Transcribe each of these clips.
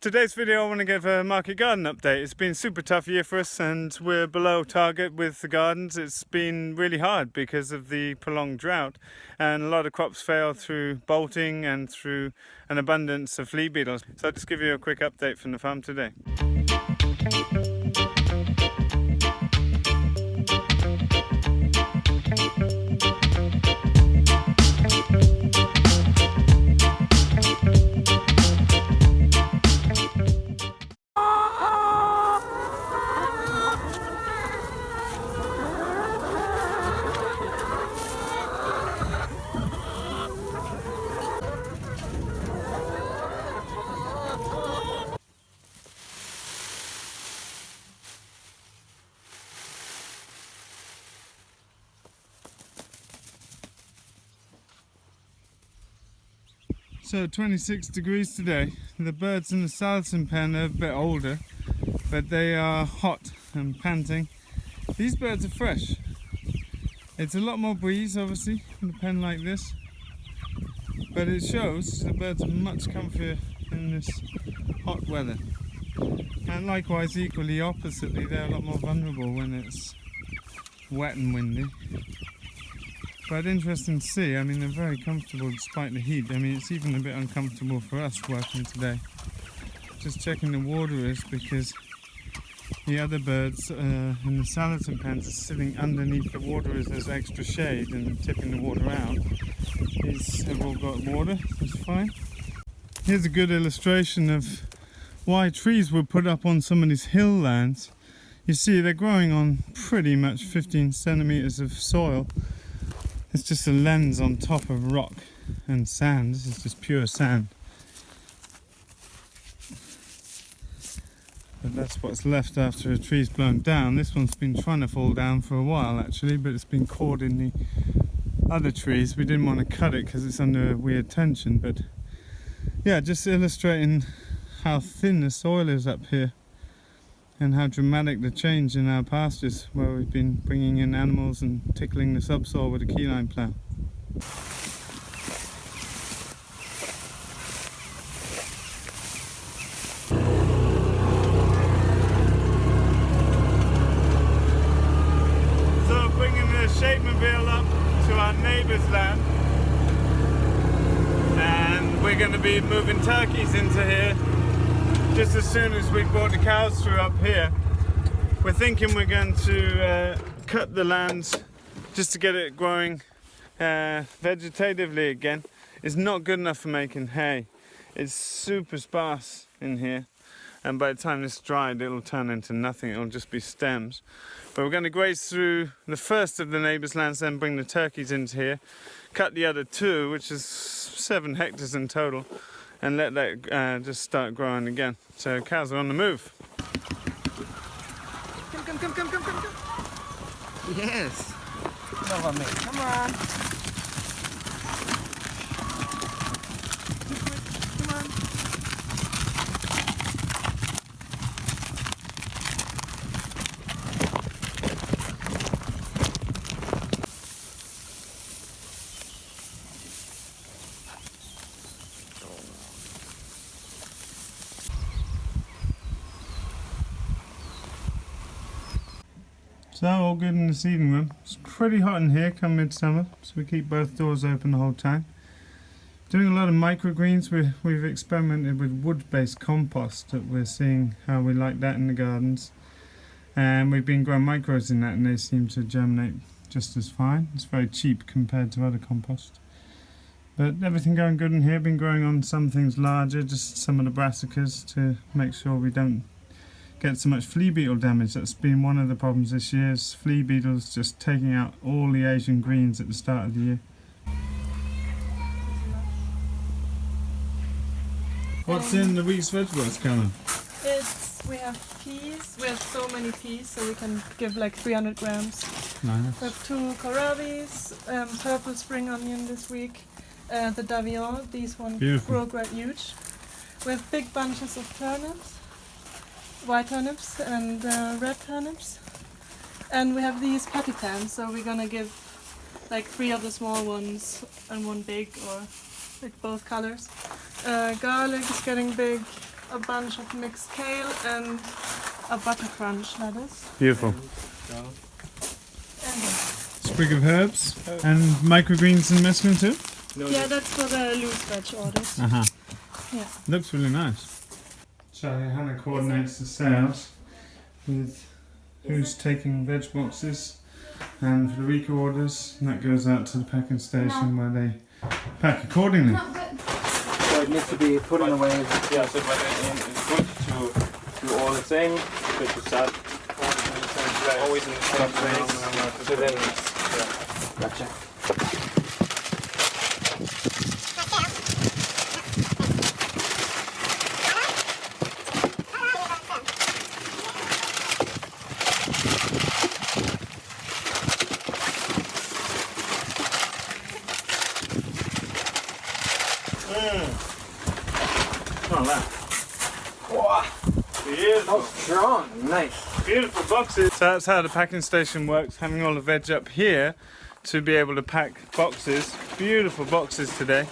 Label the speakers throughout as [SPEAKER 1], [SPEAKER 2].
[SPEAKER 1] Today's video I want to give a market garden update. It's been a super tough year for us and we're below target with the gardens. It's been really hard because of the prolonged drought and a lot of crops fail through bolting and through an abundance of flea beetles. So I'll just give you a quick update from the farm today. So 26 degrees today. The birds in the Salton pen are a bit older, but they are hot and panting. These birds are fresh. It's a lot more breeze obviously in a pen like this, but it shows the birds are much comfier in this hot weather. And likewise, equally oppositely, they're a lot more vulnerable when it's wet and windy. But interesting to see. I mean, they're very comfortable despite the heat. I mean, it's even a bit uncomfortable for us working today. Just checking the waterers because the other birds in the Salatin pens are sitting underneath the waterers as extra shade and tipping the water out. These have all got water, that's fine. Here's a good illustration of why trees were put up on some of these hill lands. You see, they're growing on pretty much 15 centimeters of soil. It's just a lens on top of rock and sand. This is just pure sand. But that's what's left after a tree's blown down. This one's been trying to fall down for a while actually, but it's been caught in the other trees. We didn't want to cut it because it's under a weird tension, but yeah, just illustrating how thin the soil is up here and how dramatic the change in our pastures where we've been bringing in animals and tickling the subsoil with a Keyline plough. So bringing the shape-mobile up to our neighbour's land, and we're going to be moving turkeys into here just as soon as we brought the cows through up here. We're thinking we're going to cut the lands just to get it growing vegetatively again. It's not good enough for making hay. It's super sparse in here, and by the time it's dried it'll turn into nothing. It'll just be stems. But we're going to graze through the first of the neighbour's lands, then bring the turkeys into here, cut the other two, which is 7 hectares in total, and let that just start growing again. So cows are on the move. Come.
[SPEAKER 2] Yes. Love on me. Come on. Come on.
[SPEAKER 1] So all good in the seeding room. It's pretty hot in here come midsummer, so we keep both doors open the whole time. Doing a lot of microgreens. We've experimented with wood-based compost that we're seeing how we like that in the gardens. And we've been growing micros in that and they seem to germinate just as fine. It's very cheap compared to other compost. But everything going good in here. Been growing on some things larger, just some of the brassicas to make sure we don't get so much flea beetle damage. That's been one of the problems this year, is flea beetles just taking out all the Asian greens at the start of the year. What's in the week's vegetables, Karen?
[SPEAKER 3] We have peas. We have so many peas, so we can give like 300 grams.
[SPEAKER 1] Nice.
[SPEAKER 3] We have 2 kohlrabis, purple spring onion this week, the Davion, these ones grow quite huge. We have big bunches of turnips, white turnips and red turnips. And we have these patty pans, so we're gonna give like 3 of the small ones and 1 big, or like both colors. Garlic is getting big. a bunch of mixed kale and a butter crunch lettuce.
[SPEAKER 1] Beautiful.
[SPEAKER 3] And
[SPEAKER 1] Sprig of herbs and microgreens and mesclun too?
[SPEAKER 3] yeah, that's for the loose veg orders.
[SPEAKER 1] Uh-huh.
[SPEAKER 3] Yeah.
[SPEAKER 1] Looks really nice. So Hannah coordinates the sales with who's taking veg boxes and for the week orders, and that goes out to the packing station where they pack accordingly.
[SPEAKER 2] So it needs to be put in a way.
[SPEAKER 4] Yeah, so but it's good to do all the same, but to start always in the same place. So then it's,
[SPEAKER 2] Gotcha.
[SPEAKER 4] beautiful.
[SPEAKER 2] Strong, nice.
[SPEAKER 1] Beautiful boxes. So that's how the packing station works, having all the veg up here to be able to pack boxes. Beautiful boxes today.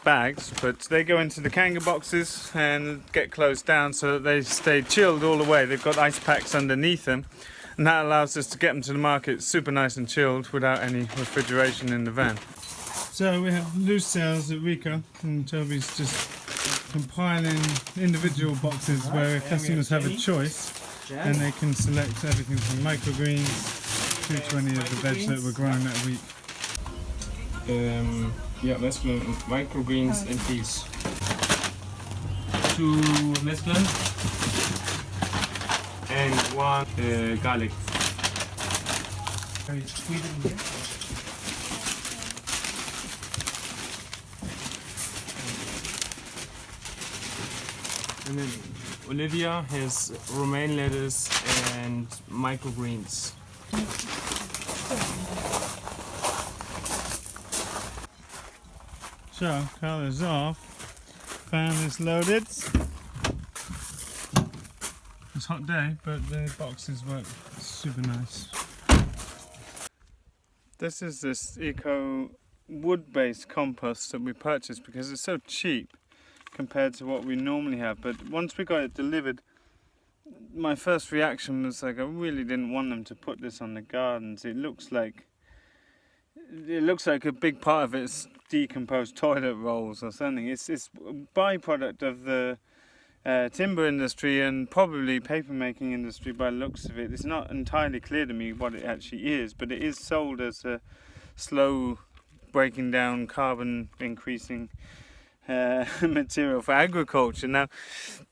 [SPEAKER 1] Bags, but they go into the Kanga boxes and get closed down so that they stay chilled all the way. They've got ice packs underneath them, and that allows us to get them to the market super nice and chilled without any refrigeration in the van. So we have loose sales at Rico, and Toby's just compiling individual boxes where customers have a choice and they can select everything from microgreens to 20 of the veg that were grown that week.
[SPEAKER 4] Yeah, mesclun, microgreens and peas. 2 mesclun and 1 garlic.
[SPEAKER 2] Are you squeezing here?
[SPEAKER 4] And then Olivia has romaine lettuce and microgreens.
[SPEAKER 1] So, colours off, fan is loaded. It's a hot day, but the boxes work super nice. This is this eco wood-based compost that we purchased because it's so cheap compared to what we normally have. But once we got it delivered, my first reaction was like, I really didn't want them to put this on the gardens. It looks like a big part of it is decomposed toilet rolls or something. It's a byproduct of the timber industry and probably paper making industry by the looks of it. It's not entirely clear to me what it actually is, but it is sold as a slow breaking down, carbon increasing material for agriculture. Now,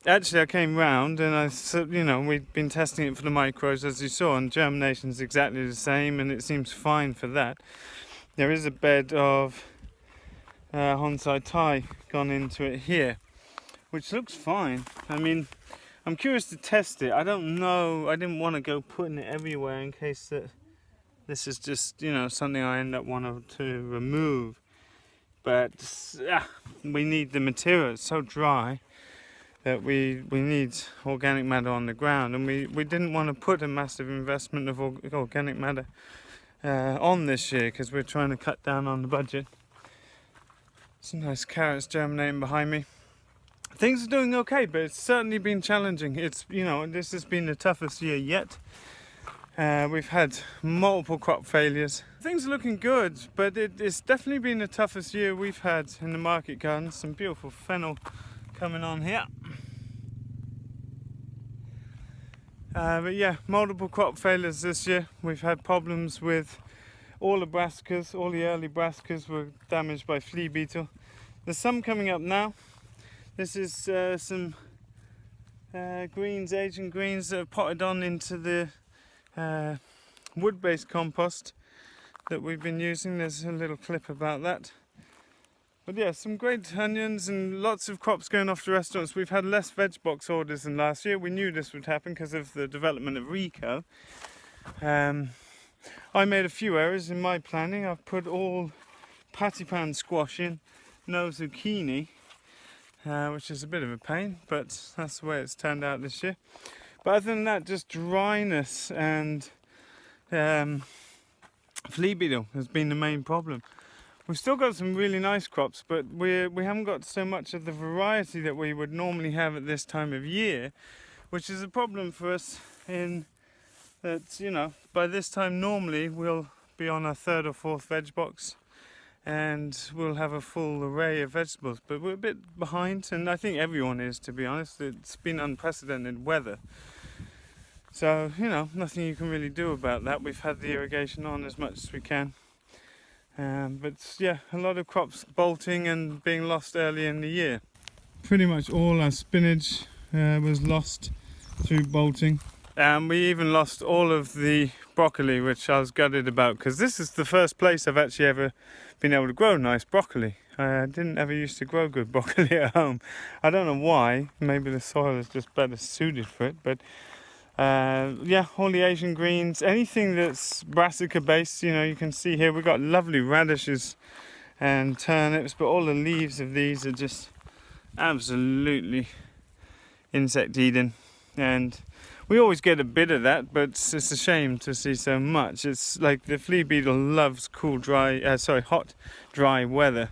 [SPEAKER 1] actually I came round and I said, we've been testing it for the micros as you saw, and germination's exactly the same and it seems fine for that. There is a bed of Honsai Thai gone into it here, which looks fine. I mean, I'm curious to test it. I don't know, I didn't want to go putting it everywhere in case that this is just, something I end up wanting to remove. But we need the material. It's so dry that we need organic matter on the ground, and we didn't want to put a massive investment of organic matter on this year because we're trying to cut down on the budget. Some nice carrots germinating behind me. Things are doing okay, but it's certainly been challenging. It's this has been the toughest year yet. We've had multiple crop failures. Things are looking good, but it's definitely been the toughest year we've had in the market garden. Some beautiful fennel coming on here. But yeah, multiple crop failures this year. We've had problems with all the brassicas. All the early brassicas were damaged by flea beetle. There's some coming up now. This is some greens, Asian greens that have potted on into the wood-based compost that we've been using. There's a little clip about that. But yeah, some great onions and lots of crops going off to restaurants. We've had less veg box orders than last year. We knew this would happen because of the development of Rico. I made a few errors in my planning. I've put all patty pan squash in, no zucchini, which is a bit of a pain, but that's the way it's turned out this year. But other than that, just dryness and flea beetle has been the main problem. We've still got some really nice crops, but we haven't got so much of the variety that we would normally have at this time of year, which is a problem for us in that, you know, by this time normally we'll be on our 3rd or 4th veg box and we'll have a full array of vegetables, but we're a bit behind, and I think everyone is, to be honest. It's been unprecedented weather, so you know, nothing you can really do about that. We've had the irrigation on as much as we can, but yeah, a lot of crops bolting and being lost early in the year. Pretty much all our spinach was lost through bolting. We even lost all of the broccoli, which I was gutted about, because this is the first place I've actually ever been able to grow nice broccoli. I didn't ever used to grow good broccoli at home. I don't know why. Maybe the soil is just better suited for it. But yeah, all the Asian greens, anything that's brassica based, you know, you can see here we've got lovely radishes and turnips, but all the leaves of these are just absolutely insect eaten, and we always get a bit of that, but it's a shame to see so much. It's like the flea beetle loves cool, hot, dry weather,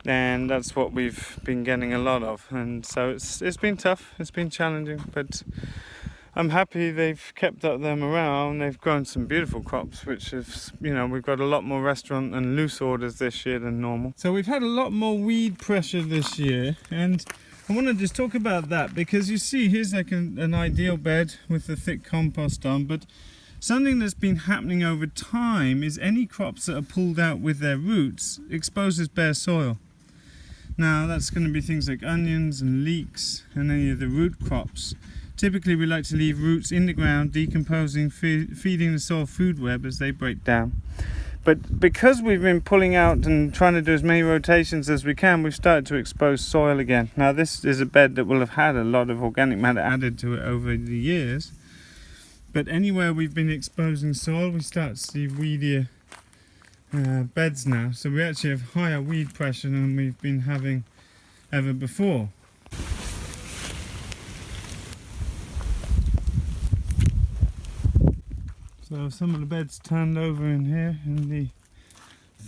[SPEAKER 1] and that's what we've been getting a lot of. And so it's been tough, it's been challenging, but I'm happy they've kept up their morale and they've grown some beautiful crops, which is, you know, we've got a lot more restaurant and loose orders this year than normal. So we've had a lot more weed pressure this year, and I want to just talk about that, because you see here's like an ideal bed with the thick compost on, but something that's been happening over time is any crops that are pulled out with their roots exposes bare soil. Now that's going to be things like onions and leeks and any of the root crops. Typically we like to leave roots in the ground, decomposing, feeding the soil food web as they break down. But because we've been pulling out and trying to do as many rotations as we can, we've started to expose soil again. Now this is a bed that will have had a lot of organic matter added to it over the years. But anywhere we've been exposing soil, we start to see weedier beds now. So we actually have higher weed pressure than we've been having ever before. So some of the beds turned over in here in the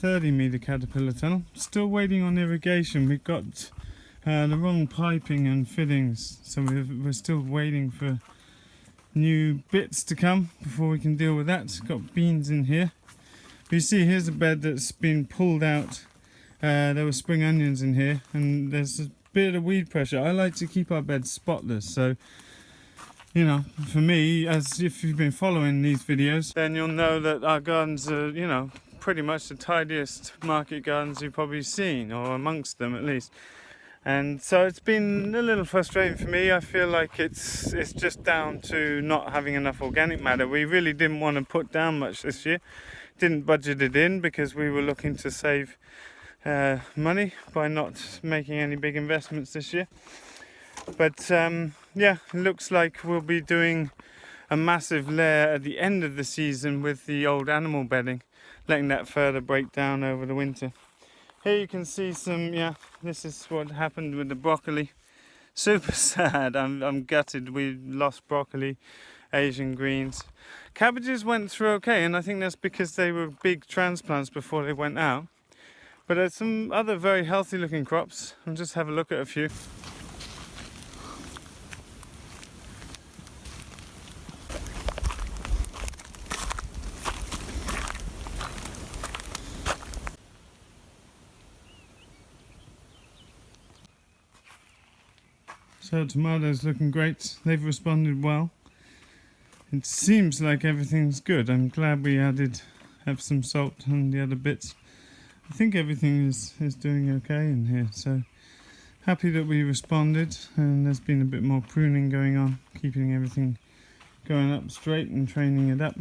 [SPEAKER 1] 30-metre caterpillar tunnel. Still waiting on irrigation. We've got the wrong piping and fittings, so we're still waiting for new bits to come before we can deal with that. Got beans in here. But you see here's a bed that's been pulled out. There were spring onions in here, and there's a bit of weed pressure. I like to keep our beds spotless, so you know, for me, as if you've been following these videos, then you'll know that our gardens are, you know, pretty much the tidiest market gardens you've probably seen, or amongst them at least. And so it's been a little frustrating for me. I feel like it's just down to not having enough organic matter. We really didn't want to put down much this year. Didn't budget it in because we were looking to save money by not making any big investments this year. But yeah, it looks like we'll be doing a massive layer at the end of the season with the old animal bedding, letting that further break down over the winter. Here you can see some, yeah, this is what happened with the broccoli. Super sad. I'm gutted. We lost broccoli, Asian greens. Cabbages went through okay, and I think that's because they were big transplants before they went out. But there's some other very healthy looking crops. I'll just have a look at a few. So tomatoes looking great, they've responded well. It seems like everything's good. I'm glad we added Epsom salt and the other bits. I think everything is doing okay in here, so happy that we responded, and there's been a bit more pruning going on, keeping everything going up straight and training it up.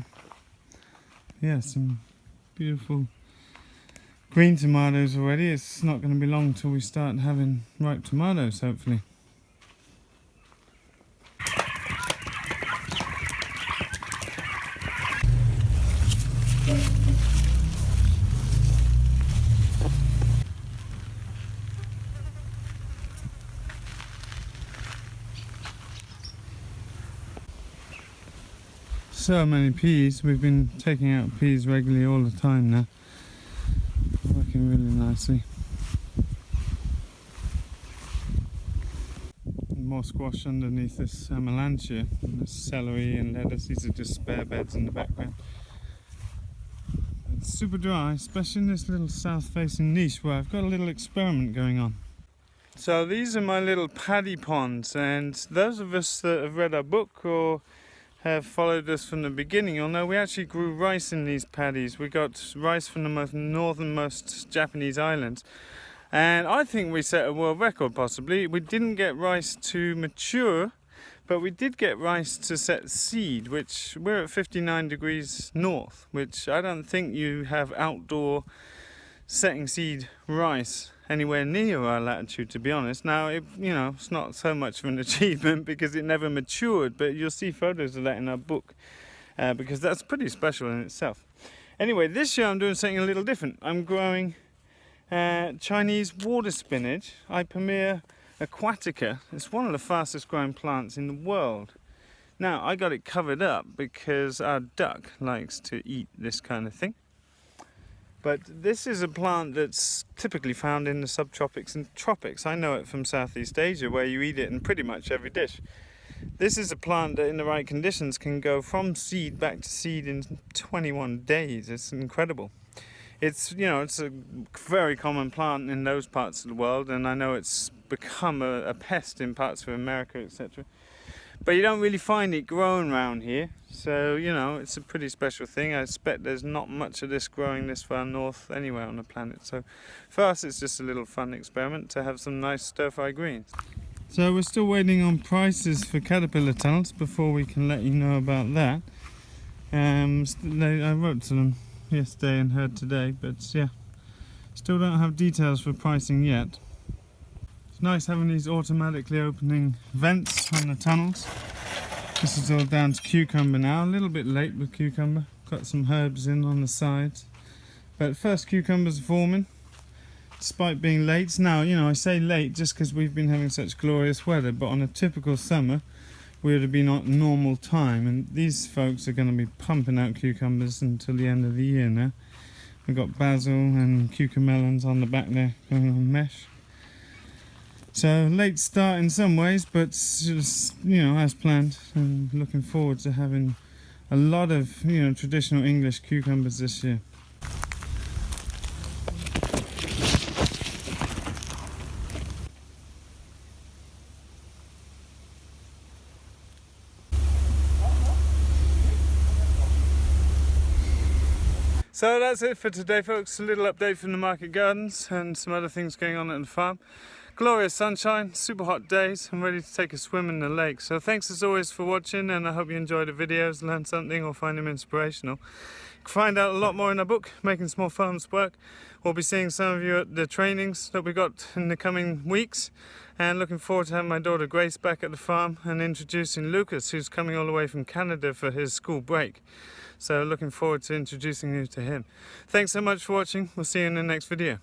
[SPEAKER 1] Yeah, some beautiful green tomatoes already. It's not going to be long till we start having ripe tomatoes, hopefully. So many peas. We've been taking out peas regularly all the time now. Working nicely. More squash underneath this melange. There's celery and lettuce. These are just spare beds in the background. It's super dry, especially in this little south-facing niche where I've got a little experiment going on. So these are my little paddy ponds, and those of us that have read our book or have followed us from the beginning, you'll know we actually grew rice in these paddies. We got rice from the most northernmost Japanese islands. And I think we set a world record, possibly. We didn't get rice to mature, but we did get rice to set seed, which we're at 59 degrees north, which I don't think you have outdoor setting seed rice anywhere near our latitude, to be honest. Now, it's not so much of an achievement because it never matured, but you'll see photos of that in our book, because that's pretty special in itself. Anyway, this year I'm doing something a little different. I'm growing Chinese water spinach, Ipomoea aquatica. It's one of the fastest growing plants in the world. Now, I got it covered up because our duck likes to eat this kind of thing. But this is a plant that's typically found in the subtropics and tropics. I know it from Southeast Asia, where you eat it in pretty much every dish. This is a plant that in the right conditions can go from seed back to seed in 21 days. It's incredible. It's a very common plant in those parts of the world, and I know it's become a pest in parts of America, etc. But you don't really find it growing around here, so it's a pretty special thing. I expect there's not much of this growing this far north anywhere on the planet. So for us, it's just a little fun experiment to have some nice stir-fry greens. So we're still waiting on prices for caterpillar tunnels before we can let you know about that. I wrote to them yesterday and heard today, but yeah, still don't have details for pricing yet. It's nice having these automatically opening vents on the tunnels. This is all down to cucumber now, a little bit late with cucumber. Got some herbs in on the sides, but first cucumbers are forming despite being late. Now, I say late just because we've been having such glorious weather, but on a typical summer we would have been at normal time, and these folks are going to be pumping out cucumbers until the end of the year now. We've got basil and cucamelons on the back there going on mesh. So late start in some ways, but just, as planned, and looking forward to having a lot of traditional English cucumbers this year. So that's it for today, folks. A little update from the market gardens and some other things going on at the farm. Glorious sunshine, super hot days. I'm ready to take a swim in the lake. So thanks as always for watching, and I hope you enjoyed the videos, learned something or find them inspirational. You can find out a lot more in our book, Making Small Farms Work. We'll be seeing some of you at the trainings that we got in the coming weeks, and looking forward to having my daughter Grace back at the farm and introducing Lucas, who's coming all the way from Canada for his school break. So looking forward to introducing you to him. Thanks so much for watching. We'll see you in the next video.